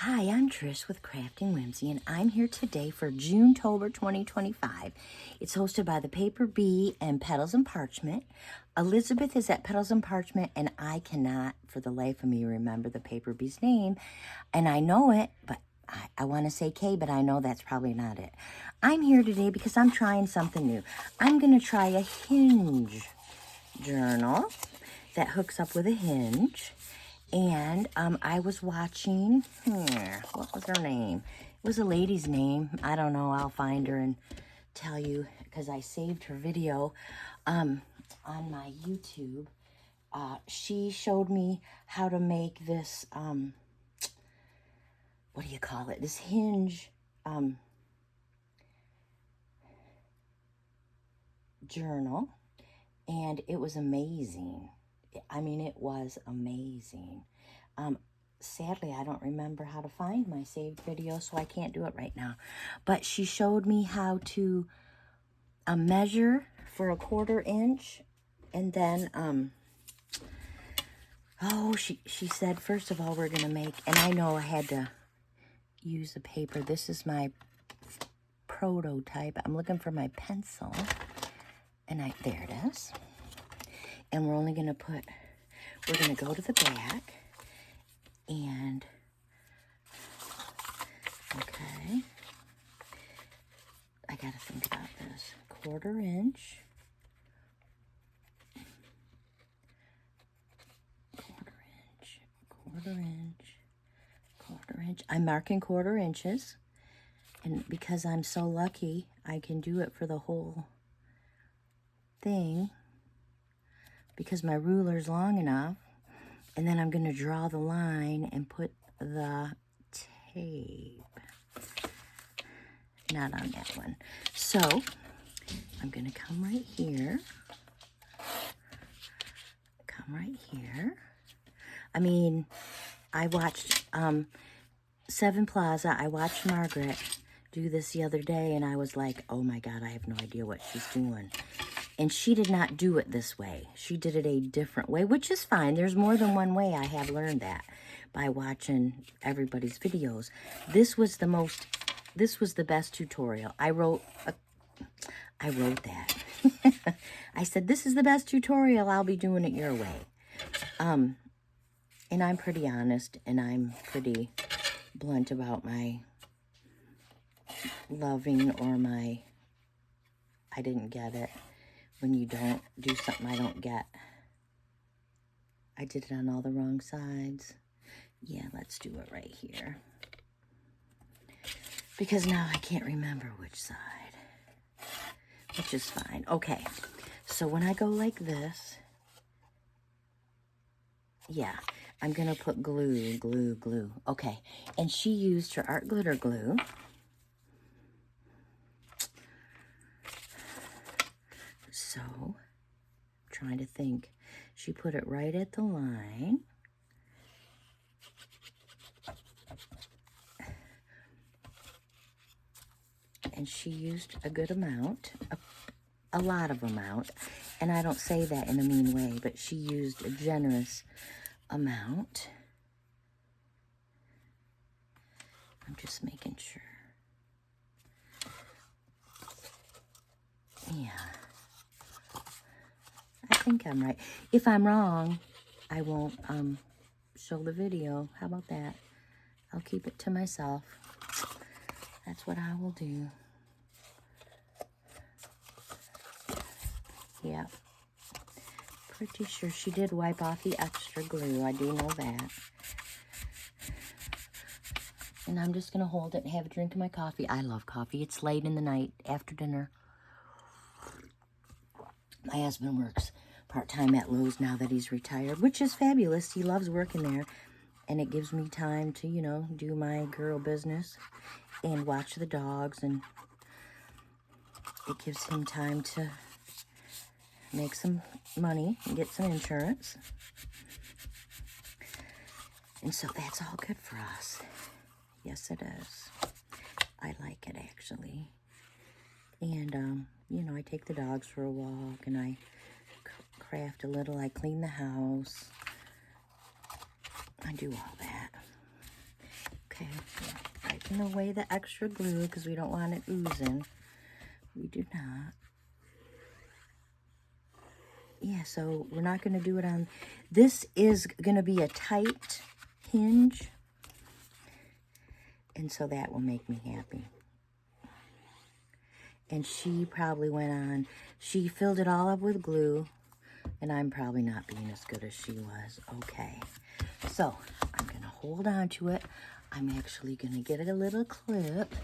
Hi, I'm Trish with Crafting Whimsy, and I'm here today for Junetober 2025. It's hosted by the Paper Bee and Petals and Parchment. Elizabeth is at Petals and Parchment, and I cannot, for the life of me, remember the Paper Bee's name. And I know it, but I want to say Kay, but I know that's probably not it. I'm here today because I'm trying something new. I'm going to try a hinge journal that hooks up with a hinge. And I was watching, what was her name? It was a lady's name. I don't know. I'll find her and tell you because I saved her video on my YouTube. She showed me how to make this, what do you call it? This hinge journal. And it was amazing. I mean, it was amazing. Sadly, I don't remember how to find my saved video, so I can't do it right now. But she showed me how to measure for a 1/4 inch. And then, she said, first of all, we're going to make, and I know I had to use the paper. This is my prototype. I'm looking for my pencil. And there it is. And we're only going to we're going to go to the back. And, okay, I got to think about this. 1/4 inch. 1/4 inch. 1/4 inch. 1/4 inch. I'm marking 1/4 inches. And because I'm so lucky, I can do it for the whole thing. Because my ruler's long enough. And then I'm going to draw the line and put the tape. Not on that one. So, I'm going to come right here. Come right here. I mean, I watched Seven Plaza. I watched Margaret do this the other day, and I was like, oh my God, I have no idea what she's doing. And she did not do it this way. She did it a different way, which is fine. There's more than one way. I have learned that by watching everybody's videos. This was the best tutorial. I wrote that. I said, this is the best tutorial. I'll be doing it your way. And I'm pretty honest, and I'm pretty blunt about my loving or my I didn't get it. When you don't do something I don't get. I did it on all the wrong sides. Yeah, let's do it right here. Because now I can't remember which side. Which is fine. Okay, so when I go like this, yeah, I'm going to put glue, glue, glue. Okay, and she used her art glitter glue. So, I'm trying to think. She put it right at the line. And she used a good amount, a lot of amount. And I don't say that in a mean way, but she used a generous amount. I'm just making sure. Yeah. I think I'm right. If I'm wrong, I won't show the video. How about that? I'll keep it to myself. That's what I will do. Yep. Pretty sure she did wipe off the extra glue. I do know that. And I'm just going to hold it and have a drink of my coffee. I love coffee. It's late in the night after dinner. My husband works part-time at Lowe's now that he's retired, which is fabulous. He loves working there, and it gives me time to, you know, do my girl business and watch the dogs, and it gives him time to make some money and get some insurance. And so that's all good for us. Yes, it is. I like it, actually. And, you know, I take the dogs for a walk, and I craft a little. I clean the house. I do all that. Okay, wiping away the extra glue because we don't want it oozing. We do not. Yeah, so we're not going to do it on... This is going to be a tight hinge, and so that will make me happy. And she probably went on... She filled it all up with glue, and I'm probably not being as good as she was. Okay, so I'm going to hold on to it. I'm actually going to get a little clip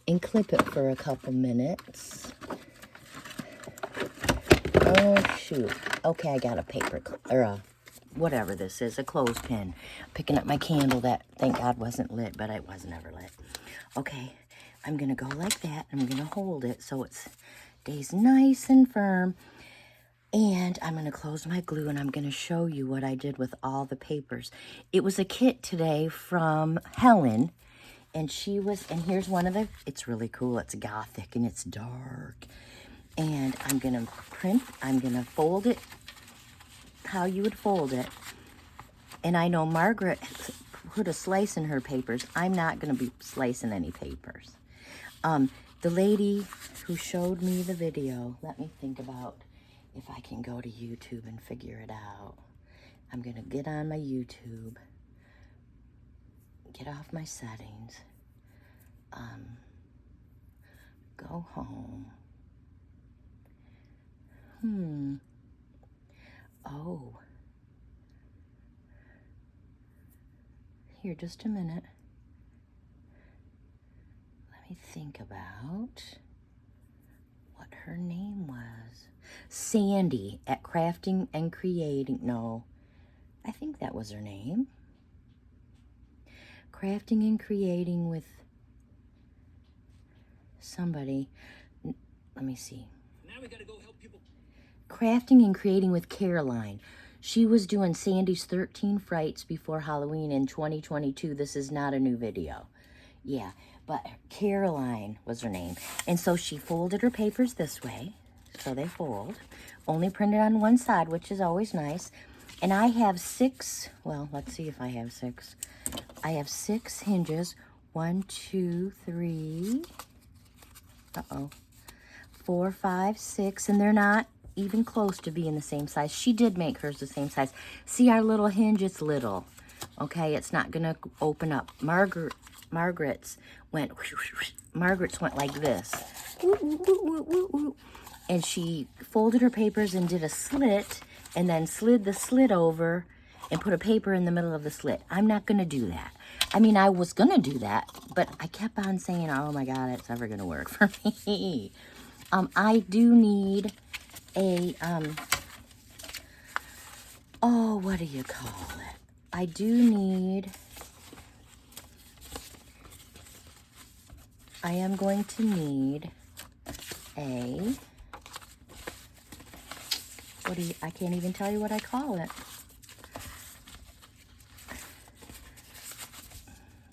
and clip it for a couple minutes. Oh, shoot. Okay, I got a paper, or a, whatever this is, a clothespin. Picking up my candle that, thank God, wasn't lit, but it was never lit. Okay, I'm going to go like that. I'm going to hold it so it stays nice and firm. And I'm going to close my glue, and I'm going to show you what I did with all the papers. It was a kit today from Helen, and she was, and here's one of the, it's really cool. It's gothic, and it's dark. And I'm going to I'm going to fold it how you would fold it. And I know Margaret put a slice in her papers. I'm not going to be slicing any papers. The lady who showed me the video, let me think about if I can go to YouTube and figure it out. I'm going to get on my YouTube, get off my settings, go home. Oh. Here, just a minute. Let me think about what her name was. Sandy at Crafting and Creating. No, I think that was her name. Crafting and Creating with somebody. Let me see. Now we gotta go help people. Crafting and Creating with Caroline. She was doing Sandy's 13 Frights before Halloween in 2022. This is not a new video. Yeah, but Caroline was her name. And so she folded her papers this way. So they fold. Only printed on one side, which is always nice. And I have 6, well, let's see if I have 6. I have 6 hinges. 1, 2, 3. 4, 5, 6. And they're not even close to being the same size. She did make hers the same size. See our little hinge? It's little. Okay, it's not gonna open up. Margaret's went like this. And she folded her papers and did a slit and then slid the slit over and put a paper in the middle of the slit. I'm not gonna do that. I mean, I was gonna do that, but I kept on saying, oh my God, it's never gonna work for me. I do need a, oh, what do you call it? I do need, I am going to need a, I can't even tell you what I call it.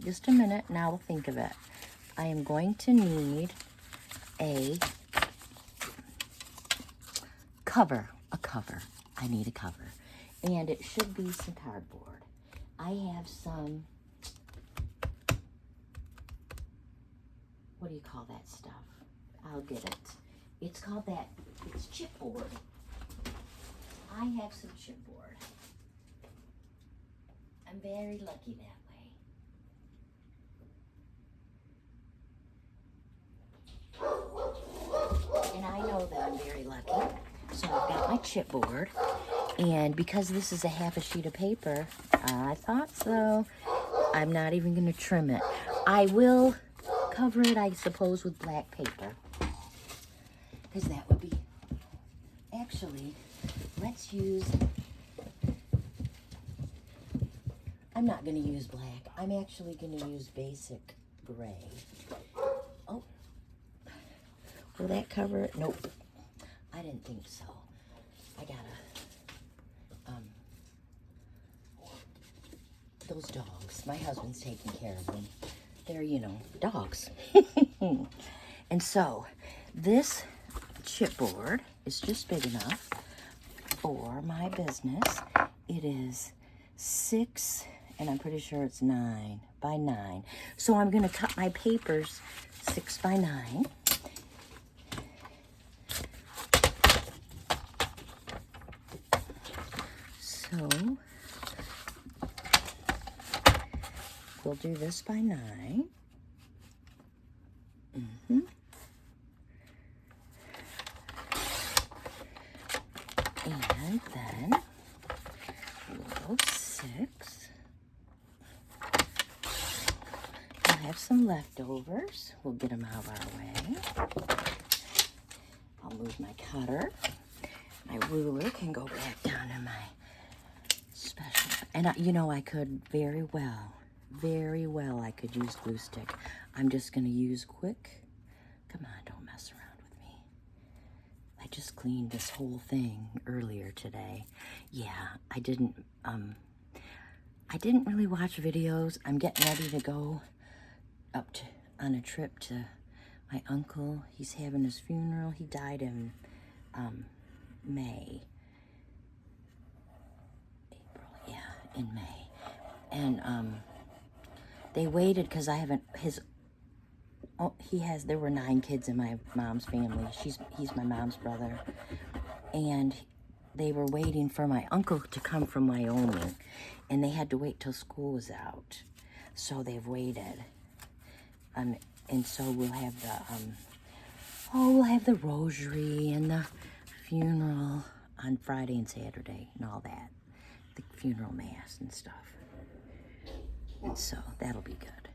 Just a minute, now I'll think of it. I am going to need a cover. I need a cover. And it should be some cardboard. I have some, what do you call that stuff? I'll get it. It's called that, it's chipboard. I have some chipboard. I'm very lucky that way. And I know that I'm very lucky. So I've got my chipboard, and because this is a half a sheet of paper, I thought so. I'm not even going to trim it. I will cover it, I suppose, with black paper, because that would be, actually, let's use, I'm not going to use black. I'm actually going to use basic gray. Oh, will that cover it? Nope. I didn't think so. I gotta, those dogs, my husband's taking care of them. They're, you know, dogs. And so, this chipboard is just big enough for my business. It is 6 and I'm pretty sure it's 9 by 9. So I'm going to cut my papers 6 by 9. So we'll do this by 9. And then we'll go 6. We'll have some leftovers. We'll get them out of our way. I'll move my cutter. My ruler can go back down in my special. And you know, I could very well, I could use glue stick. I'm just going to use quick. Come on, don't mess around with me. I just cleaned this whole thing earlier today. Yeah, I didn't really watch videos. I'm getting ready to go on a trip to my uncle. He's having his funeral. He died in May. April, yeah, in May. And they waited because I haven't, there were 9 kids in my mom's family. He's my mom's brother. And they were waiting for my uncle to come from Wyoming. And they had to wait till school was out. So they've waited. And so we'll have the rosary and the funeral on Friday and Saturday and all that. The funeral mass and stuff. And so that'll be good.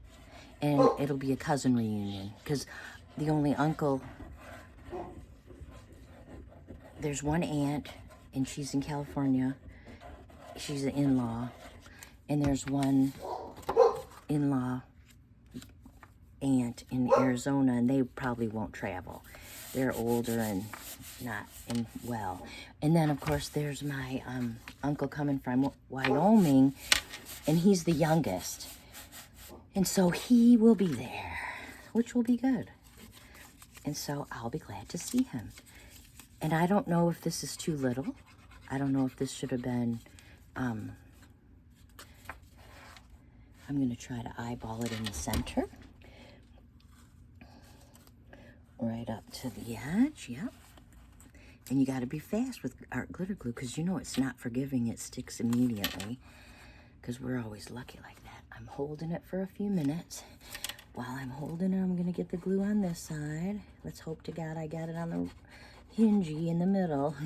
And it'll be a cousin reunion because the only uncle, there's one aunt and she's in California. She's an in-law. And there's one in-law aunt in Arizona, and they probably won't travel. They're older and not well. And then, of course, there's my uncle coming from Wyoming, and he's the youngest. And so he will be there, which will be good. And so I'll be glad to see him. And I don't know if this is too little. I don't know if this should have been, I'm going to try to eyeball it in the center. Right up to the edge, yep. And you got to be fast with art glitter glue because you know it's not forgiving. It sticks immediately because we're always lucky like that. I'm holding it for a few minutes. While I'm holding it, I'm going to get the glue on this side. Let's hope to God I got it on the hingy in the middle.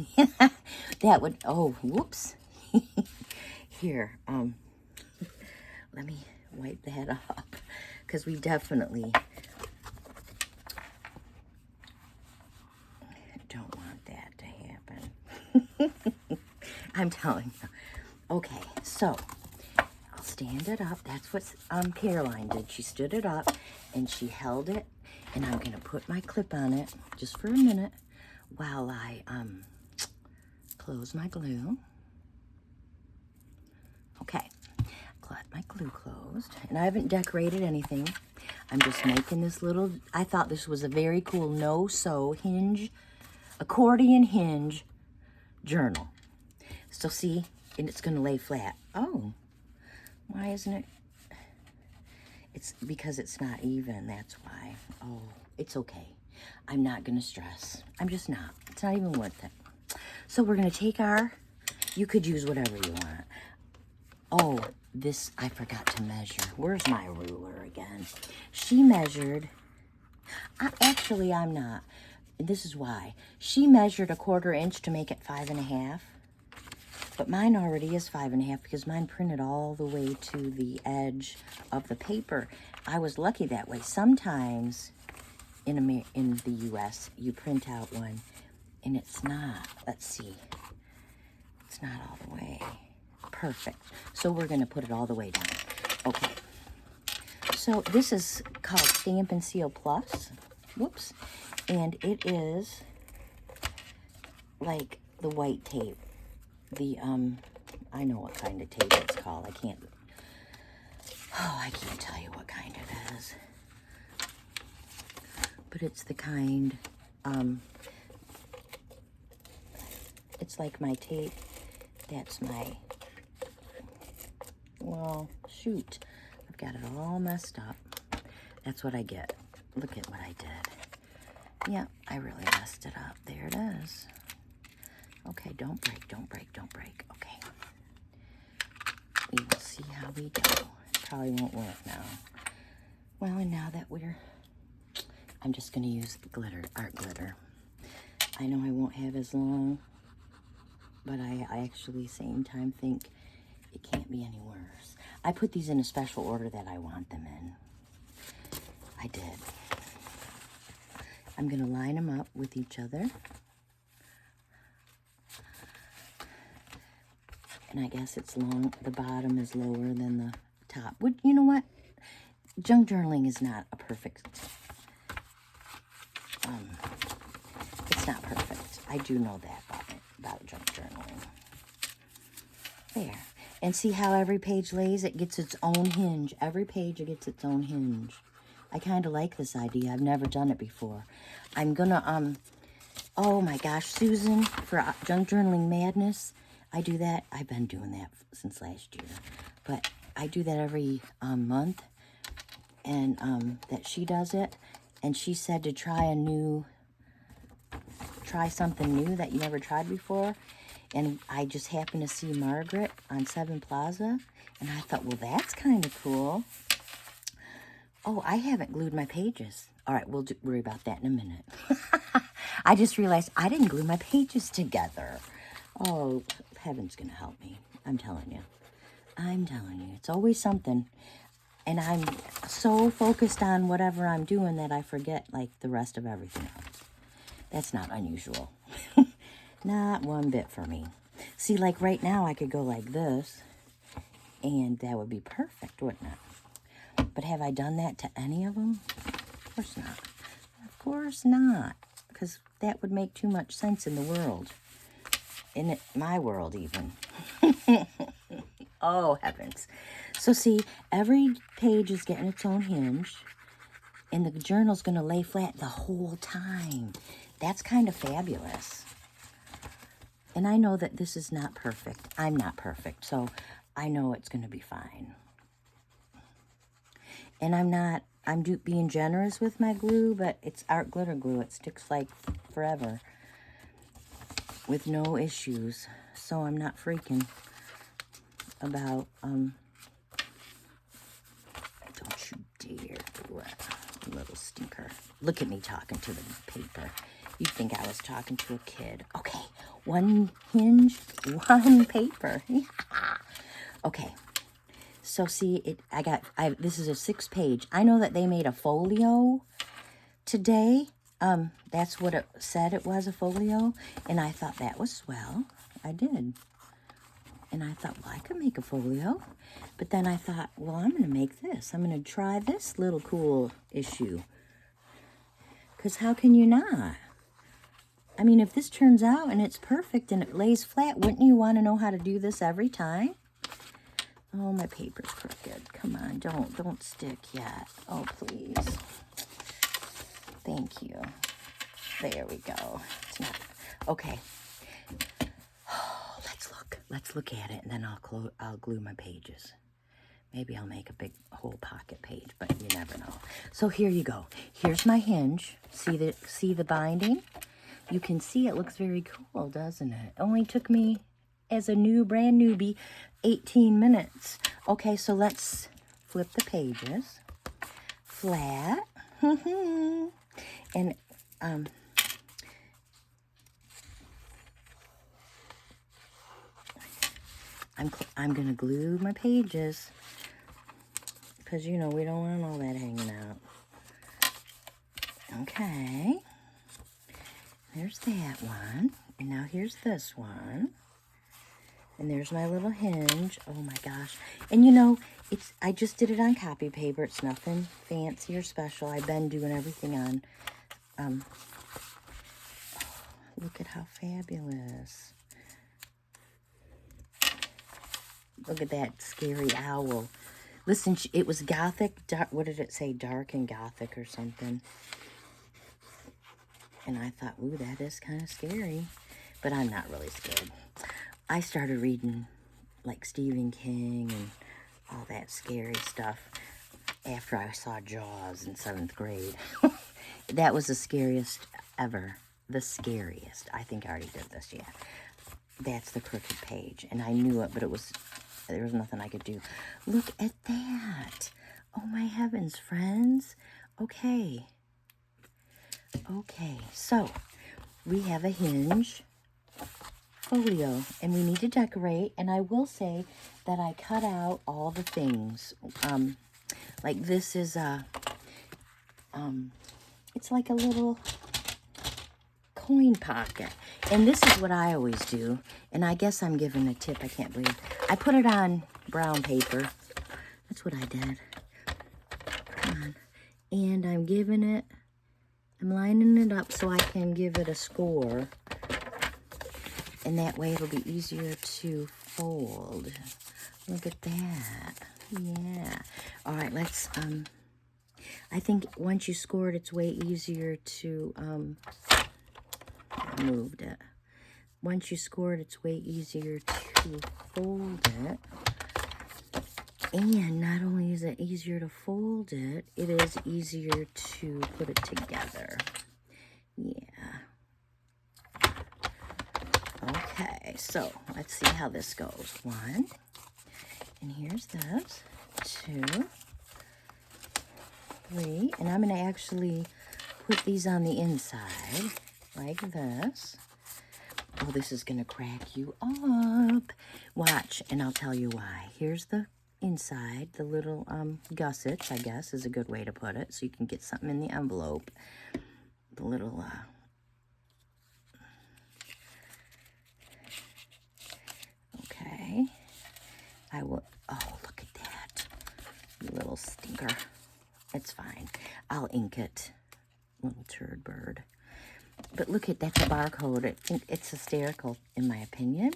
That would, oh, whoops. Here, let me wipe that off because we definitely don't want that to happen. I'm telling you. Okay, so I'll stand it up. That's what Caroline did. She stood it up and she held it, and I'm going to put my clip on it just for a minute while I close my glue. Okay, got my glue closed, and I haven't decorated anything. I'm just making this little, I thought this was a very cool no-sew hinge, accordion hinge journal. So see, and it's going to lay flat. Oh, why isn't it? It's because it's not even, that's why. Oh, it's okay. I'm not going to stress. I'm just not. It's not even worth it. So we're going to take you could use whatever you want. Oh, this, I forgot to measure. Where's my ruler again? She measured, actually I'm not. This is why. She measured 1/4 inch to make it 5.5. But mine already is 5.5 because mine printed all the way to the edge of the paper. I was lucky that way. Sometimes in the U.S., you print out one and it's not. Let's see. It's not all the way. Perfect. So we're going to put it all the way down. Okay. So this is called Stamp and Seal Plus. Whoops. And it is like the white tape. The, I know what kind of tape it's called. I can't tell you what kind it is. But it's the kind, it's like my tape. That's my, well, Shoot, I've got it all messed up. That's what I get. Look at what I did. Yep, I really messed it up. There it is. Okay, don't break, don't break, don't break. Okay. We will see how we go. Probably won't work now. Well, and now that I'm just going to use glitter, art glitter. I know I won't have as long, but I actually same time think it can't be any worse. I put these in a special order that I want them in. I did. I'm going to line them up with each other. And I guess it's long, the bottom is lower than the top. You know what? Junk journaling is not a perfect, it's not perfect. I do know that about junk journaling. There. And see how every page lays? It gets its own hinge. Every page, it gets its own hinge. I kind of like this idea. I've never done it before. I'm gonna, oh my gosh, Susan, for Junk Journaling Madness, I do that. I've been doing that since last year. But I do that every month, and that she does it. And she said to try something new that you never tried before. And I just happened to see Margaret on 7 Plaza, and I thought, well, that's kind of cool. Oh, I haven't glued my pages. All right, we'll worry about that in a minute. I just realized I didn't glue my pages together. Oh, heaven's going to help me. I'm telling you. I'm telling you. It's always something. And I'm so focused on whatever I'm doing that I forget, like, the rest of everything else. That's not unusual. Not one bit for me. See, like right now, I could go like this, and that would be perfect, wouldn't it? But have I done that to any of them? Of course not. Of course not. Because that would make too much sense in the world. In my world, even. Oh, heavens. So see, every page is getting its own hinge, and the journal's going to lay flat the whole time. That's kind of fabulous. And I know that this is not perfect. I'm not perfect, so I know it's going to be fine. And I'm being generous with my glue, but it's art glitter glue. It sticks like forever with no issues. So I'm not freaking about, don't you dare do it, little stinker. Look at me talking to the paper. You'd think I was talking to a kid. Okay, one hinge, one paper. Yeah. Okay. So see, this is a 6-page. I know that they made a folio today. That's what it said it was, a folio. And I thought that was swell. I did. And I thought, well, I could make a folio. But then I thought, well, I'm going to make this. I'm going to try this little cool issue. Because how can you not? I mean, if this turns out and it's perfect and it lays flat, wouldn't you want to know how to do this every time? Oh, my paper's crooked. Come on, don't stick yet. Oh, please. Thank you. There we go. It's not okay. Oh, let's look at it, and then I'll glue my pages. Maybe I'll make a big whole pocket page, but you never know. So here you go. Here's my hinge. See the binding? You can see it looks very cool, doesn't it? It only took me, as a brand newbie, 18 minutes. Okay, so let's flip the pages. Flat. And, I'm going to glue my pages. Because, you know, we don't want all that hanging out. Okay. There's that one. And now here's this one. And there's my little hinge. Oh my gosh. And you know, I just did it on copy paper. It's nothing fancy or special. I've been doing everything on, oh, look at how fabulous. Look at that scary owl. Listen, it was gothic. What did it say? Dark and gothic or something. And I thought, ooh, that is kind of scary. But I'm not really scared. I started reading like Stephen King and all that scary stuff after I saw Jaws in 7th grade. That was the scariest ever. The scariest. I think I already did this, yeah. That's the crooked page. And I knew it, but there was nothing I could do. Look at that. Oh, my heavens, friends. Okay. Okay, so we have a hinge folio, and we need to decorate. And I will say that I cut out all the things. Like this is a, it's like a little coin pocket. And this is what I always do. And I guess I'm giving a tip. I can't believe. I put it on brown paper. That's what I did. Come on. And I'm giving it, I'm lining it up so I can give it a score. And that way it'll be easier to fold. Look at that. Yeah. All right, let's, I think once you score it, it's way easier to, I moved it. Once you score it, it's way easier to fold it. And not only is it easier to fold it, it is easier to put it together. Yeah. Okay, so let's see how this goes. 1, and here's this. 2, 3, and I'm going to actually put these on the inside like this. Oh, this is going to crack you up. Watch, and I'll tell you why. Here's the inside, the little gussets, I guess, is a good way to put it, so you can get something in the envelope. The little, okay. I will, oh, look at that. You little stinker. It's fine. I'll ink it. Little turd bird. But look at, that's a barcode. It's hysterical, in my opinion.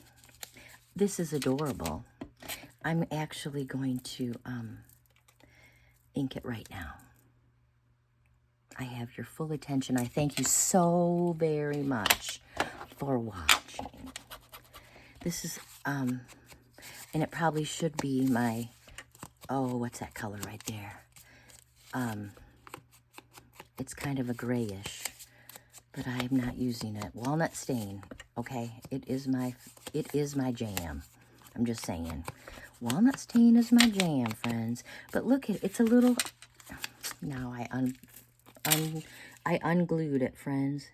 This is adorable. I'm actually going to ink it right now. I have your full attention. I thank you so very much for watching. This is, and it probably should be my, oh, what's that color right there? It's kind of a grayish, but I'm not using it. Walnut stain, okay? It is my jam. I'm just saying. Walnut stain is my jam, friends. But look at it. It's a little... Now I unglued it, friends.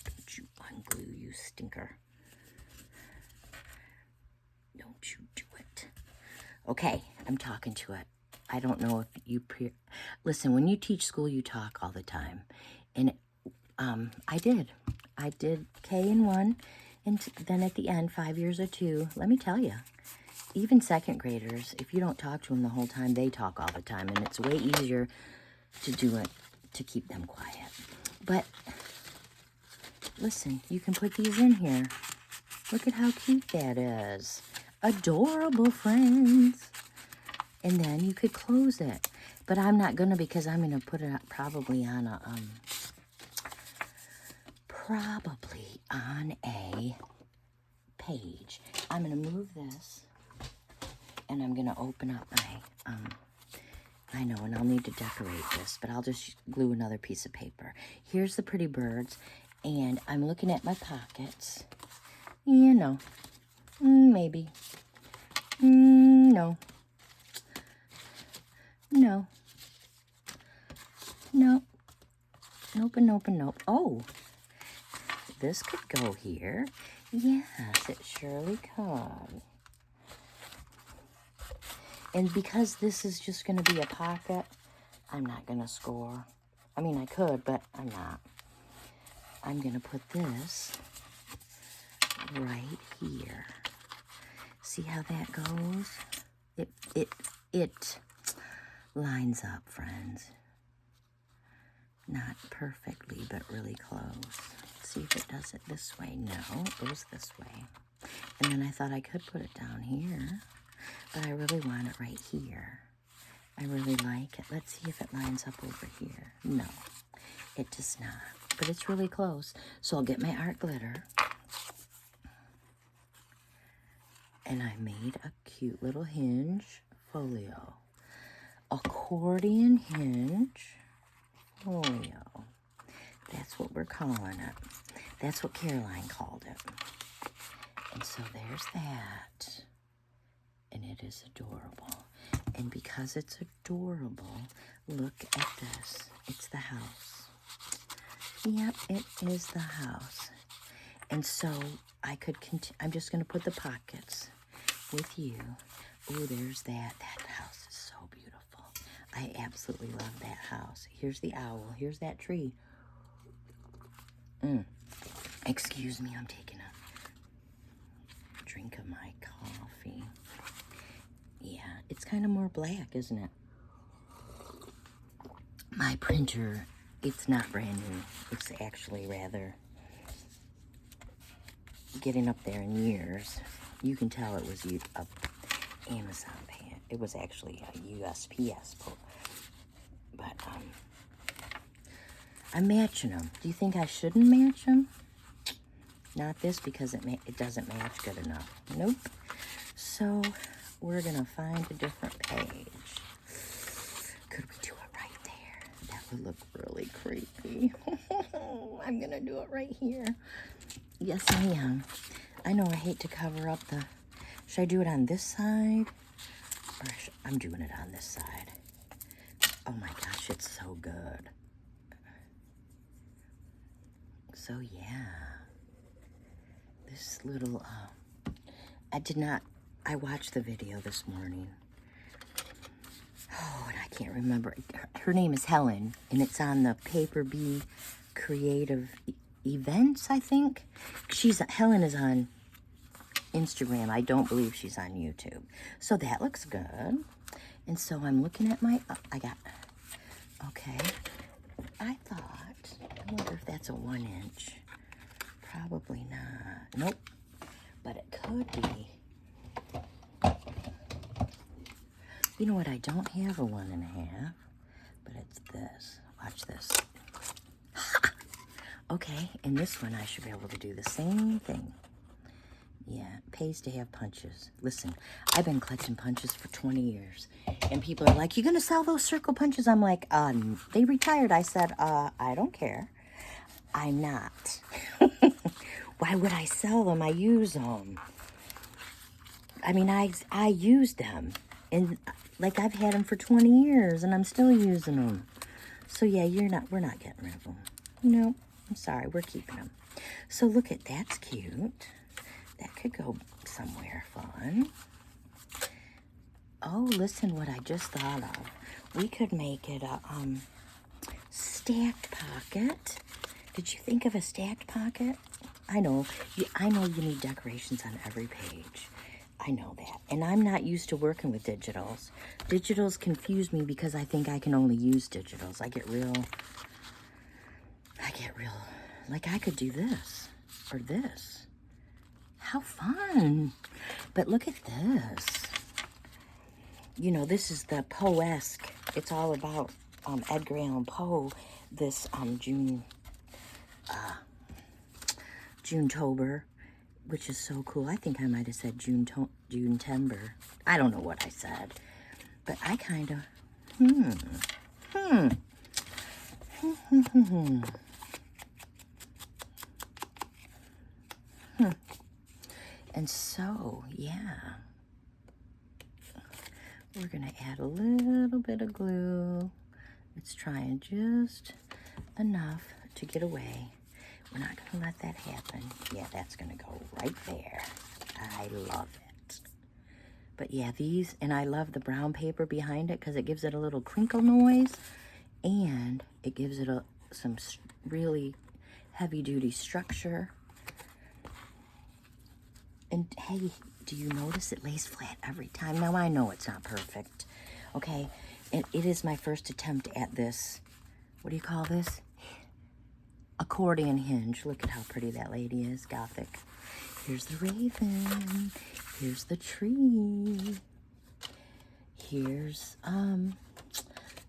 Don't you unglue, you stinker. Don't you do it. Okay, I'm talking to it. I don't know if you... Listen, when you teach school, you talk all the time. And I did. I did K in 1, and then at the end, 5 years or 2. Let me tell you, even 2nd graders, if you don't talk to them the whole time, they talk all the time, and it's way easier to do it, to keep them quiet. But listen, you can put these in here. Look at how cute that is. Adorable, friends. And then you could close it. But I'm not going to, because I'm going to put it probably on a, page. I'm going to move this, and I'm going to open up my, I know, and I'll need to decorate this, but I'll just glue another piece of paper. Here's the pretty birds, and I'm looking at my pockets. You know, maybe. No. No. No. Nope and nope and nope. Oh, this could go here. Yes, it surely could. And because this is just going to be a pocket, I'm not going to score. I mean, I could, but I'm not. I'm going to put this right here. See how that goes? It lines up, friends. Not perfectly, but really close. See if it does it this way. No, it goes this way. And then I thought I could put it down here, but I really want it right here. I really like it. Let's see if it lines up over here. No, it does not, but it's really close. So I'll get my art glitter. And I made a cute little hinge folio. Accordion hinge folio. That's what we're calling it. That's what Caroline called it. And so there's that. And it is adorable. And because it's adorable, look at this. It's the house. Yep, it is the house. And so I could continue. I'm just going to put the pockets with you. Oh, there's that. That house is so beautiful. I absolutely love that house. Here's the owl. Here's that tree. Excuse me, I'm taking a drink of my coffee. Yeah, it's kind of more black, isn't it? My printer, it's not brand new. It's actually rather getting up there in years. You can tell it was a Amazon pan. It was actually a USPS pull. But I'm matching them. Do you think I shouldn't match them? Not this, because it doesn't match good enough. Nope. So we're gonna find a different page. Could we do it right there? That would look really creepy. I'm gonna do it right here. Yes, I am. I know I hate to cover up the... Should I do it on this side? Or I'm doing it on this side. Oh my gosh, it's so good. So yeah. This little... I watched the video this morning. Oh, and I can't remember. Her name is Helen, and it's on the Paper Bee Creative Events, I think. Helen is on Instagram. I don't believe she's on YouTube. So that looks good. And so I'm looking at my... Okay. I wonder if that's a 1 inch. Probably not. Nope. But it could be. You know what? I don't have a 1.5, but it's this. Watch this. Okay, in this one, I should be able to do the same thing. Yeah, it pays to have punches. Listen, I've been collecting punches for 20 years. And people are like, you going to sell those circle punches? I'm like, they retired. I said, I don't care. I'm not. Why would I sell them? I use them. I mean, I use them. And like I've had them for 20 years and I'm still using them. So yeah, we're not getting rid of them. No, I'm sorry, we're keeping them. So look at, that's cute. That could go somewhere fun. Oh, listen what I just thought of. We could make it a stacked pocket. Did you think of a stacked pocket? I know you need decorations on every page. I know that. And I'm not used to working with digitals. Digitals confuse me because I think I can only use digitals. I get real, like I could do this or this. How fun. But look at this. You know, this is the Poe-esque. It's all about Edgar Allan Poe, this Junetober, which is so cool. I think I might have said Junetober. I don't know what I said. But I kind of, And so, yeah. We're going to add a little bit of glue. It's trying just enough to get away. We're not going to let that happen. Yeah, that's going to go right there. I love it. But yeah, these, and I love the brown paper behind it because it gives it a little crinkle noise. And it gives it some really heavy-duty structure. And hey, do you notice it lays flat every time? Now, I know it's not perfect, okay? And it is my first attempt at this. What do you call this? Accordion hinge. Look at how pretty that lady is, Gothic. Here's the raven. Here's the tree. Here's,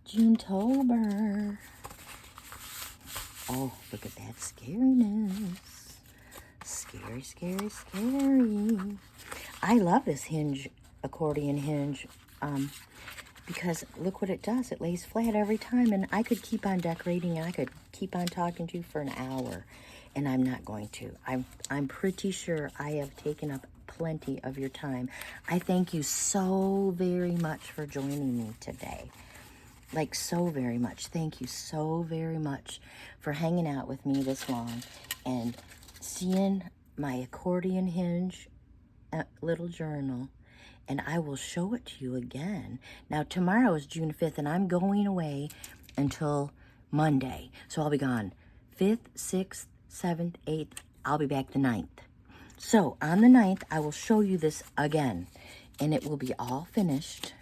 Junetober. Oh, look at that scariness. Scary, scary, scary. I love this hinge, accordion hinge, because look what it does. It lays flat every time, and I could keep on decorating, and I could keep on talking to you for an hour, and I'm not going to. I'm pretty sure I have taken up plenty of your time. I thank you so very much for joining me today. Like, so very much. Thank you so very much for hanging out with me this long and seeing my accordion hinge little journal, and I will show it to you again. Now, tomorrow is June 5th, and I'm going away until Monday. So I'll be gone 5th, 6th, 7th, 8th. I'll be back the 9th. So on the 9th, I will show you this again, and it will be all finished,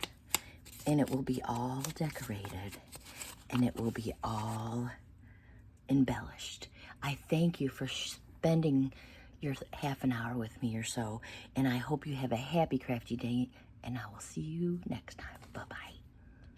and it will be all decorated, and it will be all embellished. I thank you for spending your half an hour with me or so, and I hope you have a happy crafty day, and I will see you next time.